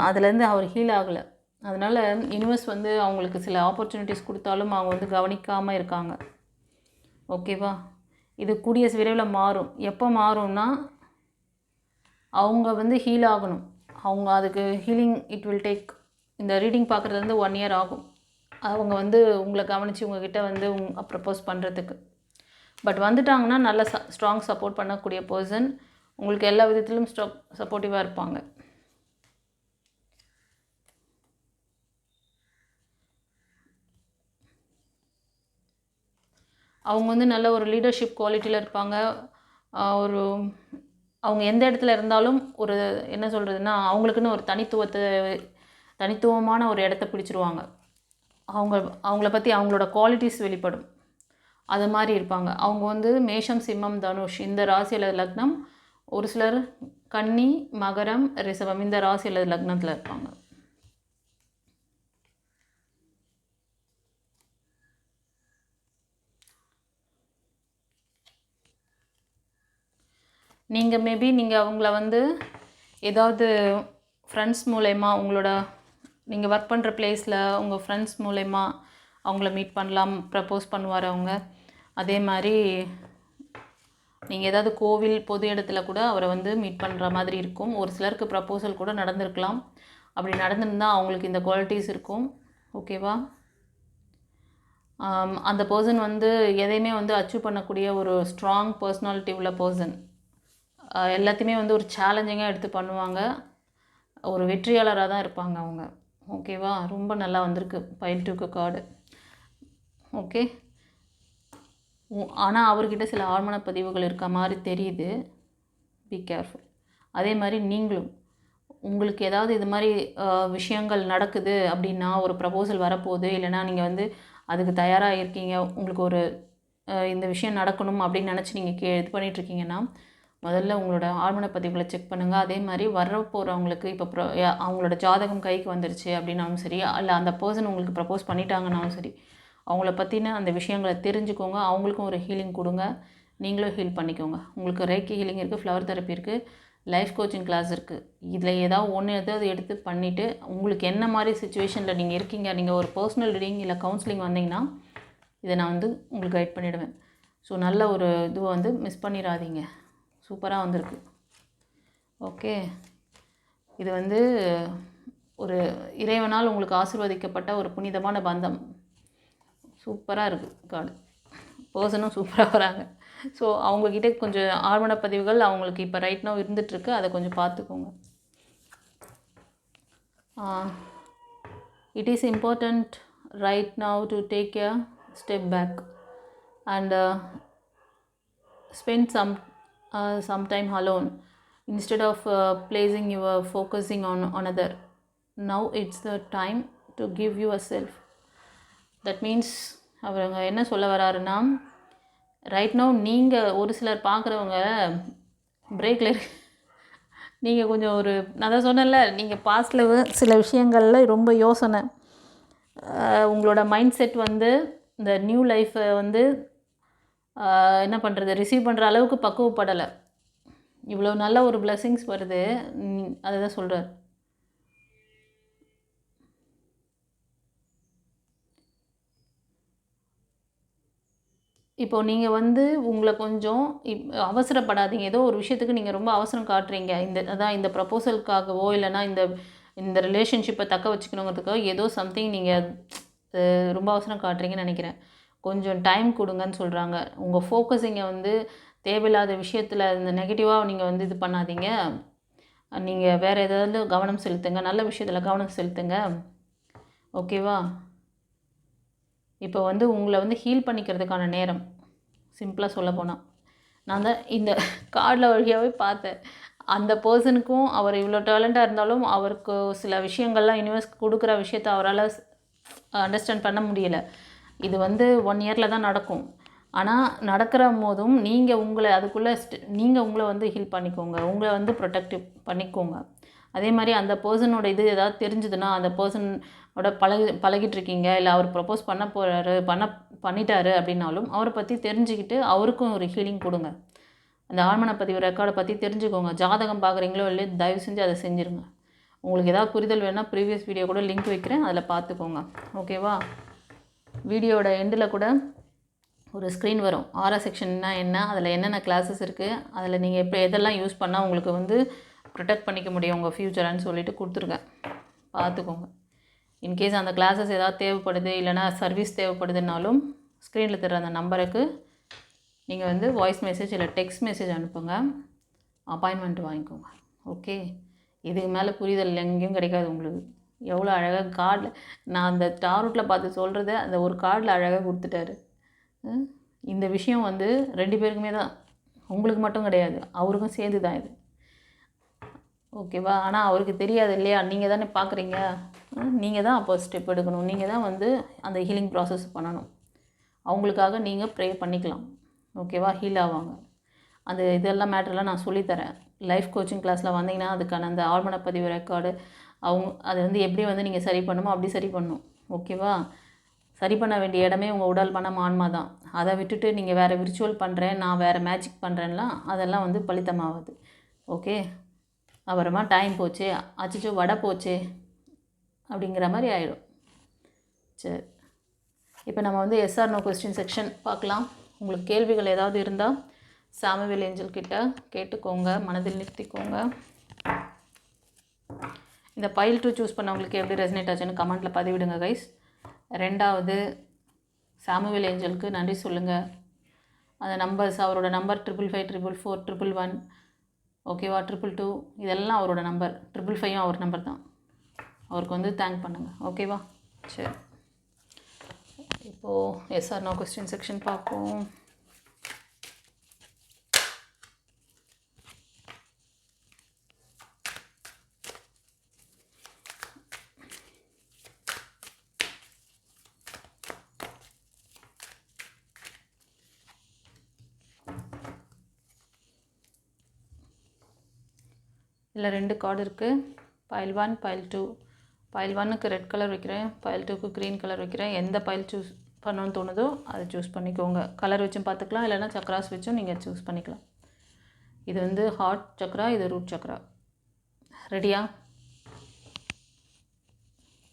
அதுலேருந்து அவர் ஹீல் ஆகலை. அதனால் யூனிவர்ஸ் வந்து அவங்களுக்கு சில ஆப்பர்ச்சுனிட்டிஸ் கொடுத்தாலும் அவங்க வந்து கவனிக்காமல் இருக்காங்க. ஓகேவா? இது கூடிய விரைவில் மாறும். எப்போ மாறும்னா அவங்க வந்து ஹீல் ஆகணும். அவங்க அதுக்கு ஹீலிங் இட் வில் டேக். இந்த ரீடிங் பார்க்குறதுலேருந்து 1 இயர் ஆகும். அவங்க வந்து உங்களை கவனித்து உங்ககிட்ட வந்து ப்ரப்போஸ் பண்ணுறதுக்கு. பட் வந்துட்டாங்கன்னா நல்ல ஸ்ட்ராங் சப்போர்ட் பண்ணக்கூடிய பர்சன். உங்களுக்கு எல்லா விதத்திலும் சப்போர்ட்டிவாக இருப்பாங்க. அவங்க வந்து நல்ல ஒரு லீடர்ஷிப் குவாலிட்டியில் இருப்பாங்க. ஒரு அவங்க எந்த இடத்துல இருந்தாலும் ஒரு என்ன சொல்கிறதுனா அவங்களுக்குன்னு ஒரு தனித்துவமான ஒரு இடத்த பிடிச்சிருவாங்க. அவங்கள பற்றி அவங்களோட குவாலிட்டிஸ் வெளிப்படும். அது மாதிரி இருப்பாங்க. அவங்க வந்து மேஷம், சிம்மம், தனுஷ் இந்த ராசி அல்லது லக்னம். ஒரு சிலர் கன்னி, மகரம், ரிஷபம் இந்த ராசி அல்லது லக்னத்தில் இருப்பாங்க. நீங்கள் மேபி நீங்கள் அவங்கள வந்து ஏதாவது ஃப்ரெண்ட்ஸ் மூலயமா நீங்கள் ஒர்க் பண்ணுற பிளேஸில் உங்கள் ஃப்ரெண்ட்ஸ் மூலயமா அவங்கள மீட் பண்ணலாம். ப்ரப்போஸ் பண்ணுவார் அவங்க. அதே மாதிரி நீங்கள் ஏதாவது கோவில் பொது இடத்துல கூட அவரை வந்து மீட் பண்ணுற மாதிரி இருக்கும். ஒரு சிலருக்கு ப்ரப்போசல் கூட நடந்திருக்கலாம். அப்படி நடந்திருந்தால் அவங்களுக்கு இந்த குவாலிட்டிஸ் இருக்கும். ஓகேவா? அந்த பர்சன் வந்து எதையுமே வந்து அச்சீவ் பண்ணக்கூடிய ஒரு ஸ்ட்ராங் பர்சனாலிட்டி உள்ள பர்சன். எல்லாத்தையுமே வந்து ஒரு சேலஞ்சிங்காக எடுத்து பண்ணுவாங்க. ஒரு வெற்றியாளராக தான் இருப்பாங்க அவங்க. ஓகேவா? ரொம்ப நல்லா வந்திருக்கு பைல் 2க்கு கார்டு. ஓகே. ஆனால் அவர்கிட்ட சில ஆழ்மன பதிவுகள் இருக்க மாதிரி தெரியுது. Be careful. அதே மாதிரி நீங்களும் உங்களுக்கு ஏதாவது இது மாதிரி விஷயங்கள் நடக்குது அப்படின்னா, ஒரு ப்ரப்போசல் வரப்போகுது, இல்லைனா நீங்கள் வந்து அதுக்கு தயாராக இருக்கீங்க, உங்களுக்கு ஒரு இந்த விஷயம் நடக்கணும் அப்படின்னு நினச்சி நீங்கள் இது பண்ணிகிட்ருக்கீங்கன்னா, முதல்ல உங்களோட ஆழ்மன பதிவுகளை செக் பண்ணுங்கள். அதே மாதிரி வரப்போகிறவங்களுக்கு இப்போ அவங்களோட ஜாதகம் கைக்கு வந்துருச்சு அப்படின்னாலும் சரி, இல்லை அந்த பர்சன் உங்களுக்கு ப்ரப்போஸ் பண்ணிட்டாங்கன்னாலும் சரி, அவங்கள பற்றின அந்த விஷயங்களை தெரிஞ்சுக்கோங்க. அவங்களுக்கும் ஒரு ஹீலிங் கொடுங்க. நீங்களும் ஹீல் பண்ணிக்கோங்க. உங்களுக்கு ரேக்கி ஹீலிங் இருக்குது, ஃப்ளவர் தெரப்பி இருக்குது, லைஃப் கோச்சிங் கிளாஸ் இருக்குது. இதில் ஏதாவது எடுத்து பண்ணிவிட்டு உங்களுக்கு என்ன மாதிரி சுச்சுவேஷனில் நீங்கள் இருக்கீங்க, நீங்கள் ஒரு பர்சனல் ரீடிங் இல்லை கவுன்சிலிங் வந்தீங்கன்னா இதை நான் வந்து உங்களுக்கு கைட் பண்ணிவிடுவேன். ஸோ நல்ல ஒரு இதுவை வந்து மிஸ் பண்ணிடாதீங்க. சூப்பராக வந்திருக்கு. ஓகே. இது வந்து ஒரு இறைவனால் உங்களுக்கு ஆசீர்வதிக்கப்பட்ட ஒரு புனிதமான பந்தம். சூப்பராக இருக்குது கார்டு. பர்சனும் சூப்பராக வராங்க. ஸோ அவங்கக்கிட்ட கொஞ்சம் ஆழ்மன பதிவுகள் அவங்களுக்கு இப்போ ரைட் நவ் இருந்துகிட்ருக்கு. அதை கொஞ்சம் பார்த்துக்கோங்க. It is important right now to take a step back and spend some time alone instead of placing your focusing on another. Now it's the time to give yourself. That means அவங்க என்ன சொல்ல வராருன்னா, right now நீங்கள் ஒரு சிலர் பார்க்குறவங்க பிரேக்கில் நீங்கள் கொஞ்சம் நான் தான் சொன்னேன்ல, நீங்கள் பாஸ்டில் சில விஷயங்களில் ரொம்ப யோசனை, உங்களோட மைண்ட் செட் வந்து இந்த நியூ லைஃப்பை வந்து என்ன பண்ணுறது ரிசீவ் பண்ணுற அளவுக்கு பக்குவப்படலை. இவ்வளோ நல்ல ஒரு பிளெஸ்ஸிங்ஸ் வருது. அதை தான் சொல்கிறார். இப்போது நீங்கள் வந்து உங்களை கொஞ்சம் அவசரப்படாதீங்க. ஏதோ ஒரு விஷயத்துக்கு நீங்கள் ரொம்ப அவசரம் காட்டுறீங்க. இந்த ப்ரப்போசலுக்காகவோ இல்லைனா இந்த ரிலேஷன்ஷிப்பை தக்க வச்சுக்கணுங்கிறதுக்காக ஏதோ சம்திங் நீங்கள் ரொம்ப அவசரம் காட்டுறீங்கன்னு நினைக்கிறேன். கொஞ்சம் டைம் கொடுங்கன்னு சொல்கிறாங்க. உங்கள் ஃபோக்கஸிங்கை வந்து தேவையில்லாத விஷயத்தில் இந்த நெகட்டிவாக நீங்கள் வந்து இது பண்ணாதீங்க. நீங்கள் வேறு ஏதாவது கவனம் செலுத்துங்க. நல்ல விஷயத்தில் கவனம் செலுத்துங்க. ஓகேவா? இப்போ வந்து உங்களை வந்து ஹீல் பண்ணிக்கிறதுக்கான நேரம். சிம்பிளாக சொல்ல போனால் நான் தான் இந்த கார்டில் வழியாகவே பார்த்தேன். அந்த பர்சனுக்கும் அவர் இவ்வளோ டேலண்ட்டாக இருந்தாலும் அவருக்கு சில விஷயங்கள்லாம் யூனிவர்ஸ் கொடுக்குற விஷயத்த அவரால் அண்டர்ஸ்டாண்ட் பண்ண முடியலை. இது வந்து 1 இயரில் தான் நடக்கும். ஆனால் நடக்கிற போதும் நீங்கள் உங்களை அதுக்குள்ளே நீங்கள் உங்களை வந்து ஹீல் பண்ணிக்கோங்க. உங்களை வந்து ப்ரொடெக்டிவ் பண்ணிக்கோங்க. அதே மாதிரி அந்த பர்சனோட இது ஏதாவது தெரிஞ்சுதுன்னா, அந்த பர்சனோட பழகிட்டுருக்கீங்க, இல்லை அவர் ப்ரப்போஸ் பண்ண போகிறாரு பண்ணிட்டாரு அப்படின்னாலும் அவரை பற்றி தெரிஞ்சுக்கிட்டு அவருக்கும் ஒரு ஹீலிங் கொடுங்க. அந்த ஆழ்மன பதிவு ரெக்கார்டை பற்றி தெரிஞ்சுக்கோங்க. ஜாதகம் பார்க்குறீங்களோ இல்லையோ தயவு செஞ்சு அதை செஞ்சுருங்க. உங்களுக்கு ஏதாவது புரிதல் வேணால் ப்ரீவியஸ் வீடியோ கூட லிங்க் வைக்கிறேன், அதில் பார்த்துக்கோங்க. ஓகேவா? வீடியோட எண்டில் கூட ஒரு ஸ்க்ரீன் வரும். ஆரா செக்ஷன்னா என்ன, அதில் என்னென்ன கிளாஸஸ் இருக்குது, அதில் நீங்கள் இப்போ எதெல்லாம் யூஸ் பண்ணால் உங்களுக்கு வந்து ப்ரொடெக்ட் பண்ணிக்க முடியும் உங்கள் ஃப்யூச்சரான்னு சொல்லிட்டு கொடுத்துருக்கேன். பார்த்துக்கோங்க. இன்கேஸ் அந்த கிளாஸஸ் ஏதாவது தேவைப்படுது இல்லைனா சர்வீஸ் தேவைப்படுதுனாலும் ஸ்க்ரீனில் தர அந்த நம்பருக்கு நீங்கள் வந்து வாய்ஸ் மெசேஜ் இல்லை டெக்ஸ்ட் மெசேஜ் அனுப்புங்க. அப்பாயின்மெண்ட் வாங்கிக்கோங்க. ஓகே. இதுக்கு மேலே புரிதல் எங்கேயும் கிடைக்காது உங்களுக்கு. எவ்வளோ அழகாக கார்டில் நான் அந்த டாரூட்டில் பார்த்து சொல்கிறத அந்த ஒரு கார்டில் அழகாக கொடுத்துட்டாரு. இந்த விஷயம் வந்து 2 பேருக்குமே தான், உங்களுக்கு மட்டும் கிடையாது, அவருக்கும் சேர்ந்து தான் இது. ஓகேவா? ஆனால் அவருக்கு தெரியாது இல்லையா? நீங்கள் தானே பார்க்குறீங்க. நீங்கள் தான் அப்போ ஸ்டெப் எடுக்கணும். நீங்கள் தான் வந்து அந்த ஹீலிங் ப்ராசஸ் பண்ணணும். அவங்களுக்காக நீங்கள் ப்ரே பண்ணிக்கலாம். ஓகேவா? ஹீல் ஆவாங்க. அந்த இதெல்லாம் மேட்டர்லாம் நான் சொல்லித்தரேன். லைஃப் கோச்சிங் கிளாஸில் வந்தீங்கன்னா அதுக்கான அந்த ஆழ்மன பதிவு ரெக்கார்டு அது வந்து எப்படி வந்து நீங்கள் சரி பண்ணணுமோ அப்படி சரி பண்ணணும். ஓகேவா? சரி பண்ண வேண்டிய இடமே உங்கள் உடல், மனம், ஆன்மா தான். அதை விட்டுட்டு நீங்கள் வேறு விர்ச்சுவல் பண்ணுறேன், நான் வேறு மேஜிக் பண்ணுறேன்லாம் அதெல்லாம் வந்து பலித்தமாகுது. ஓகே? அப்புறமா டைம் போச்சு, அச்சச்சோ வடை போச்சே அப்படிங்கிற மாதிரி ஆகிடும். சரி, இப்போ நம்ம வந்து எஸ்ஆர் நோ கொஸ்டின் செக்ஷன் பார்க்கலாம். உங்களுக்கு கேள்விகள் ஏதாவது இருந்தால் சாமுவேல் ஏஞ்சல் கிட்ட கேட்டுக்கோங்க, மனதில் நிறுத்திக்கோங்க. இந்த பைல் 2 சூஸ் பண்ணவங்களுக்கு எப்படி ரெசனேட் ஆச்சுன்னு கமெண்ட்டில் பதிவிடுங்க கைஸ். 2வது சாமுவேல் ஏஞ்சலுக்கு நன்றி சொல்லுங்கள். அந்த நம்பர்ஸ், அவரோட நம்பர் 5554441, ஓகேவா, 222 இதெல்லாம் அவரோட நம்பர், 555 அவர் நம்பர் தான். அவருக்கு வந்து தேங்க் பண்ணுங்கள். ஓகேவா? சரி, இப்போது எஸ்ஆர் நோ கொஸ்டின் செக்ஷன் பார்ப்போம். இல்லை 2 கார்டு இருக்குது. File 1, file 2. பைல் 1க்கு ரெட் கலர் வைக்கிறேன், பைல் 2க்கு க்ரீன் கலர் வைக்கிறேன். எந்த பைல் சூஸ் பண்ணணும்னு தோணுதோ அதை சூஸ் பண்ணிக்கோங்க. கலர் வச்சும் பார்த்துக்கலாம், இல்லைனா சக்ராஸ் வச்சும் நீங்கள் சூஸ் பண்ணிக்கலாம். இது வந்து ஹார்ட் சக்ரா, இது ரூட் சக்ரா. ரெடியா?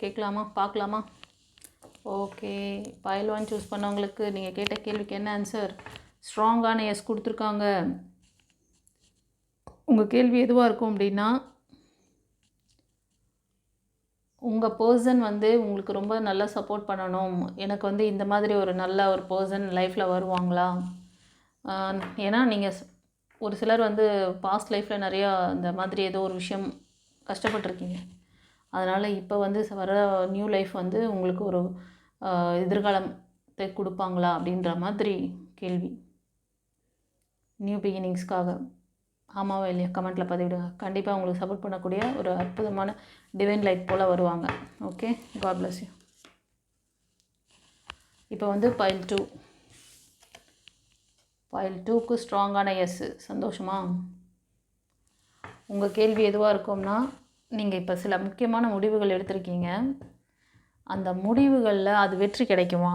கேட்கலாமா? பார்க்கலாமா? ஓகே, பைல் 1 சூஸ் பண்ணவங்களுக்கு நீங்கள் கேட்ட கேள்விக்கு என்ன ஆன்சர்? ஸ்ட்ராங்கான எஸ் கொடுத்துருக்காங்க. உங்கள் கேள்வி எதுவாக இருக்கும் அப்படின்னா, உங்கள் பர்சன் வந்து உங்களுக்கு ரொம்ப நல்லா சப்போர்ட் பண்ணணும், எனக்கு வந்து இந்த மாதிரி ஒரு நல்ல ஒரு பர்சன் லைஃப்பில் வருவாங்களா? ஏன்னா நீங்கள் ஒரு சிலர் வந்து பாஸ்ட் லைஃப்பில் நிறையா இந்த மாதிரி ஏதோ ஒரு விஷயம் கஷ்டப்பட்டுருக்கீங்க. அதனால் இப்போ வந்து வர நியூ லைஃப் வந்து உங்களுக்கு ஒரு எதிர்காலத்தை கொடுப்பாங்களா அப்படின்ற மாதிரி கேள்வி. நியூ பிகினிங்ஸ்க்காக. ஆமாவா இல்லையா? கமெண்ட்டில் பதிவிடுங்க. கண்டிப்பாக உங்களுக்கு சப்போர்ட் பண்ணக்கூடிய ஒரு அற்புதமான டிவைன் லைட் போல் வருவாங்க. Okay, god bless you. இப்போ வந்து பைல் 2. பைல் 2க்கு ஸ்ட்ராங்கான எஸ். சந்தோஷமா? உங்கள் கேள்வி எதுவாக இருக்கும்னா, நீங்கள் இப்போ சில முக்கியமான முடிவுகள் எடுத்திருக்கீங்க, அந்த முடிவுகளில் அது வெற்றி கிடைக்குமா?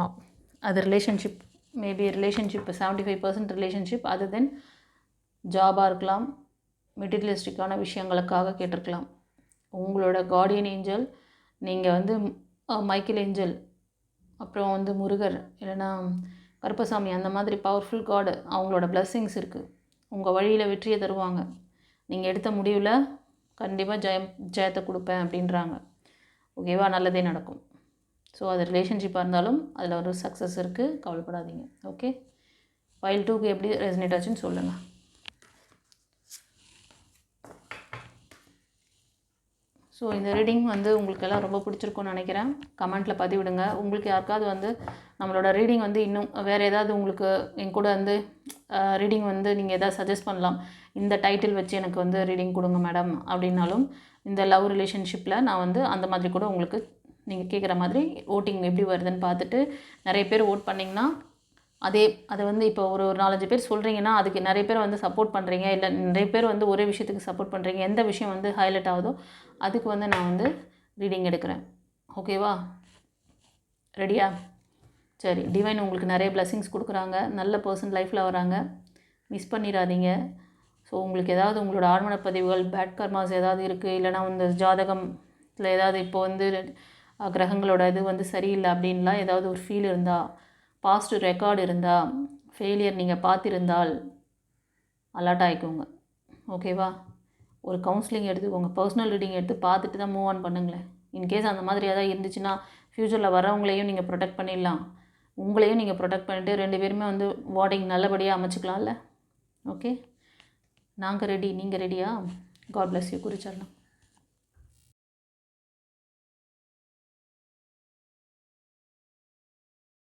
அது ரிலேஷன்ஷிப், மேபி ரிலேஷன்ஷிப் 75% ரிலேஷன்ஷிப், அது தென் ஜாபாக இருக்கலாம், மெட்டீரியலிஸ்டிக்கான விஷயங்களுக்காக கேட்டிருக்கலாம். உங்களோட கார்டியன் ஏஞ்சல், நீங்கள் வந்து மைக்கேல் ஏஞ்சல், அப்புறம் வந்து முருகர், இல்லைனா கருப்பசாமி, அந்த மாதிரி பவர்ஃபுல் காடு, அவங்களோட பிளெஸ்ஸிங்ஸ் இருக்குது. உங்கள் வழியில் வெற்றியை தருவாங்க. நீங்கள் எடுத்த முடிவில் கண்டிப்பாக ஜெயத்தை கொடுப்பேன் அப்படின்றாங்க. ஓகேவா? நல்லதே நடக்கும். ஸோ அது ரிலேஷன்ஷிப்பாக இருந்தாலும் அதில் ஒரு சக்ஸஸ் இருக்குது, கவலைப்படாதீங்க. ஓகே, பைல் 2க்கு எப்படி ரெசனேட் ஆச்சுன்னு சொல்லுங்கள். ஸோ இந்த ரீடிங் வந்து உங்களுக்கு எல்லாம் ரொம்ப பிடிச்சிருக்கும்னு நினைக்கிறேன். கமெண்ட்டில் பதிவிடுங்க. உங்களுக்கு யாருக்காவது வந்து நம்மளோட ரீடிங் வந்து இன்னும் வேறு ஏதாவது உங்களுக்கு என் கூட வந்து ரீடிங் வந்து நீங்கள் எதாவது சஜஸ்ட் பண்ணலாம். இந்த டைட்டில் வச்சு எனக்கு வந்து ரீடிங் கொடுங்க மேடம் அப்படின்னாலும், இந்த லவ் ரிலேஷன்ஷிப்பில் நான் வந்து அந்த மாதிரி கூட உங்களுக்கு நீங்கள் கேட்குற மாதிரி ஓட்டிங் எப்படி வருதுன்னு பார்த்துட்டு, நிறைய பேர் ஓட் பண்ணிங்கன்னா அதை வந்து இப்போ ஒரு 4-5 பேர் சொல்கிறீங்கன்னா அதுக்கு நிறைய பேர் வந்து சப்போர்ட் பண்ணுறீங்க, இல்லை நிறைய பேர் வந்து ஒரே விஷயத்துக்கு சப்போர்ட் பண்ணுறீங்க. எந்த விஷயம் வந்து ஹைலைட் ஆகுதோ அதுக்கு வந்து நான் வந்து ரீடிங் எடுக்கிறேன். ஓகேவா? ரெடியா? சரி, டிவைன் உங்களுக்கு நிறைய பிளெஸிங்ஸ் கொடுக்குறாங்க. நல்ல பர்சன் லைஃப்பில் வராங்க, மிஸ் பண்ணிடாதீங்க. ஸோ உங்களுக்கு ஏதாவது உங்களோட ஆழ்மன பதிவுகள், பேட் கர்மாஸ் ஏதாவது இருக்குது, இல்லைனா இந்த ஜாதகத்தில் ஏதாவது இப்போ வந்து கிரகங்களோட இது வந்து சரியில்லை அப்படின்லாம் ஏதாவது ஒரு ஃபீல் இருந்தால், பாஸ்ட் ரெக்கார்டு இருந்தால், ஃபெயிலியர் நீங்கள் பார்த்திருந்தால் அலர்ட் ஆகிக்கோங்க. ஓகேவா? ஒரு கவுன்சிலிங் எடுத்துக்கோங்க, பர்சனல் ரீடிங் எடுத்து பார்த்துட்டு தான் மூவ் ஆன் பண்ணுங்களேன். இன்கேஸ் அந்த மாதிரி ஏதாவது இருந்துச்சுன்னா ஃப்யூச்சரில் வரவங்களையும் நீங்கள் ப்ரொடெக்ட் பண்ணிடலாம், உங்களையும் நீங்கள் ப்ரொடெக்ட் பண்ணிவிட்டு 2 பேருமே வந்து வார்டிங் நல்லபடியாக அமைச்சிக்கலாம்ல. ஓகே, நாங்கள் ரெடி, நீங்கள் ரெடியா? God bless you. குறிச்சிடலாம்.